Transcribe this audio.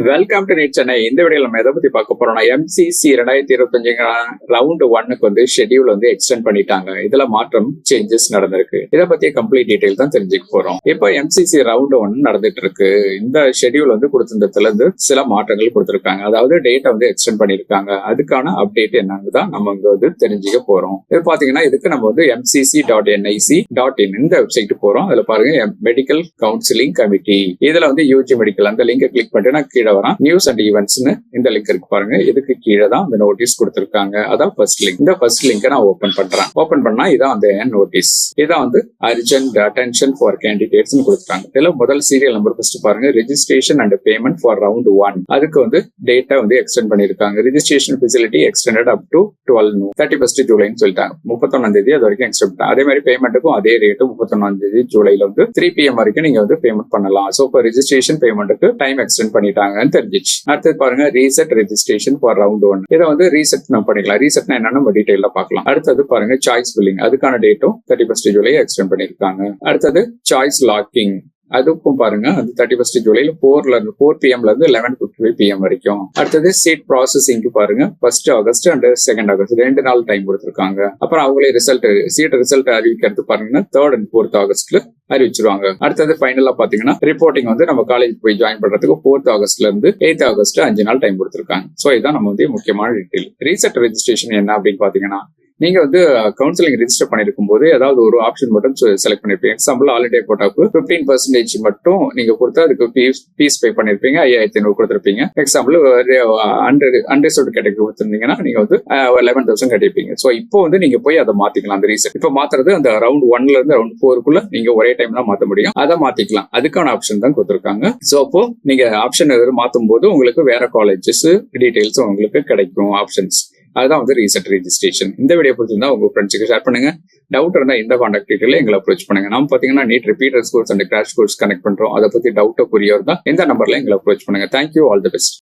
Welcome to NEET Chennai. இந்த வீடியோல நம்ம எதை பத்தி பார்க்க போறோம்னா, எம்சிசி 2025 ரவுண்ட் 1க்கு வந்து ஷெட்யூல் வந்து எக்ஸ்டெண்ட் பண்ணிட்டாங்க. இதுல மாற்றம் சேஞ்சஸ் நடந்திருக்கு. இதை பத்தி கம்ப்ளீட் டீடைல் தான் தெரிஞ்சுக்க போறோம். இப்போ எம்சிசி ரவுண்ட் 1 நடந்துட்டு இருக்கு. இந்த ஷெட்யூல் வந்து கொடுத்திருந்ததுல இருந்து சில மாற்றங்கள் கொடுத்திருக்காங்க. அதாவது டேட்டை வந்து எக்ஸ்டெண்ட் பண்ணிருக்காங்க. அதுக்கான அப்டேட் என்னன்னு தான் நம்ம இங்க வந்து தெரிஞ்சுக்க போறோம். இது பாத்தீங்கன்னா இதுக்கு நம்ம வந்து mcc.nic.in இந்த வெப்சைட் போறோம். அதுல பாருங்க மெடிக்கல் கவுன்சிலிங் கமிட்டி, இதுல வந்து யூஜி மெடிக்கல் அந்த லிங்கை கிளிக் பண்ணிட்டு கீழே வரான் நியூஸ் அண்ட் ஈவெண்ட்ஸ்னு இந்த லிங்க் இருக்கு பாருங்க. இதுக்கு கீழே தான் அந்த நோட்டீஸ் கொடுத்திருக்காங்க. அதான் ஃபர்ஸ்ட் லிங்க். இந்த ஃபர்ஸ்ட் லிங்க் நான் ஓபன் பண்றேன். ஓபன் பண்ணா இதான் அந்த நோட்டீஸ். இதான் வந்து அர்ஜென்ட் அட்டென்ஷன் ஃபார் கேண்டிடேட்ஸ் கொடுத்துருக்காங்க. இதுல முதல் சீரியல் நம்பர் ஃபர்ஸ்ட் பாருங்க, registration and payment for round 1. அதுக்கு வந்து டேட்டா வந்து எக்ஸ்டெண்ட் பண்ணிருக்காங்க. Registration facility extended up to 31 ஜூலைன்னு சொல்லிட்டாங்க. 31 அது வரைக்கும் எக்ஸ்டெண்ட் பண்ணாங்க. அதே மாதிரி பேமெண்ட்டுக்கும் அதே ரேட்டு 31 ஜூலைல வந்து 3 PM வரைக்கும் நீங்க வந்து பேமெண்ட் பண்ணலாம். சோ இப்போ ரெஜிஸ்ட்ரேஷன் பேமெண்ட்டுக்கு டைம் எக்ஸ்டெண்ட் பண்ணிட்டாங்கன்னு தெரிஞ்சிச்சு. அடுத்தது பாருங்க ரீசெட் ரெஜிஸ்ட்ரேஷன் ஃபார் ரவுண்ட் 1. இதை வந்து ரீசெட் நம்ம பண்ணிக்கலாம். ரீசெட்னா என்னன்னு நம்ம டீடைல்ல பார்க்கலாம். அடுத்தது பாருங்க சாய்ஸ் ஃபில்லிங், அதுக்கான டேட்டும் 31 ஜூலை எக்ஸ்டெண்ட் பண்ணிருக்காங்க. அடுத்தது சாய்ஸ் லாக்கிங், அதுக்கும் பாருங்க அது 31 ஜூலைல 4 PM இருந்து 11:55 PM வரைக்கும். அடுத்தது சீட் ப்ராசஸிங்க்கு பாருங்க 1 ஆகஸ்ட் அண்ட் 2 ஆகஸ்ட் 2 நாள் டைம் கொடுத்திருக்காங்க. அப்புறம் அவங்களே சீட் ரிசல்ட் அறிவிக்கிறது பாருங்கன்னா 3rd and 4th ஆகஸ்ட்ல அறிவிச்சிருவாங்க. அடுத்தது ஃபைனலா பாத்தீங்கன்னா ரிப்போர்ட்டிங் வந்து நம்ம காலேஜ் போய் ஜாயின் பண்றதுக்கு 4th ஆகஸ்ட்ல இருந்து 8th ஆகஸ்ட் 5 நாள் டைம் கொடுத்திருக்காங்க. சோ இதான் நம்ம வந்து முக்கியமான டீடைல். ரீசெட் ரெஜிஸ்ட்ரேஷன் என்ன அப்படின்னு பாத்தீங்கன்னா, நீங்க வந்து கவுன்சிலிங் ரெஜிஸ்டர் பண்ணிருக்கும் போது ஏதாவது ஒரு ஆப்ஷன் மட்டும் செலக்ட் பண்ணிருப்பீங்க. எக்ஸாம்பிள் ஆல் இண்டியா கோட்டாக்கு 15% மட்டும் நீங்க கொடுத்தா அதுக்கு ஃபீஸ் பே பண்ணிருப்பீங்க. 5500 கொடுத்திருப்பீங்க. எக்ஸாம்பிள் அன்ரிசர்வ்டு கேட்டகரி கொடுத்திருந்தீங்கன்னா நீங்க வந்து 11,000 கட்டிருப்பீங்க. சோ இப்போ வந்து நீங்க போய் அதை மாத்திக்கலாம். அந்த ரீசெட் இப்போ மாத்துறது அந்த ரவுண்ட் 1ல இருந்து ரவுண்ட் 4க்குள்ள நீங்க ஒரே டைம் தான் மாத்த முடியும். அதை மாத்திக்கலாம். அதுக்கான ஆப்ஷன் தான் கொடுத்திருக்காங்க. சோ அப்போ நீங்க ஆப்ஷன் மாத்தும் போது உங்களுக்கு வேற காலேஜஸ் டீடைல்ஸ் உங்களுக்கு கிடைக்கும் ஆப்ஷன்ஸ். அதுதான் வந்து ரீசெட் ரெஜிஸ்ட்ரேஷன். இந்த வீடியோ பிடிச்சிருந்தா உங்க ஃப்ரெண்ட்ஸுக்கு ஷேர் பண்ணுங்க. டவுட் இருந்தா இந்த கான்டாக்ட் டீடைல எங்களை அப்ரோச் பண்ணுங்க. நம்ம பாத்தீங்கன்னா NEET repeaters course and crash course connect பண்றோம். அதை பத்தி டவுட்டோ புரிய இருந்தா இந்த நம்பர்ல எங்களை அப்ரோச் பண்ணுங்க. Thank you, all the best.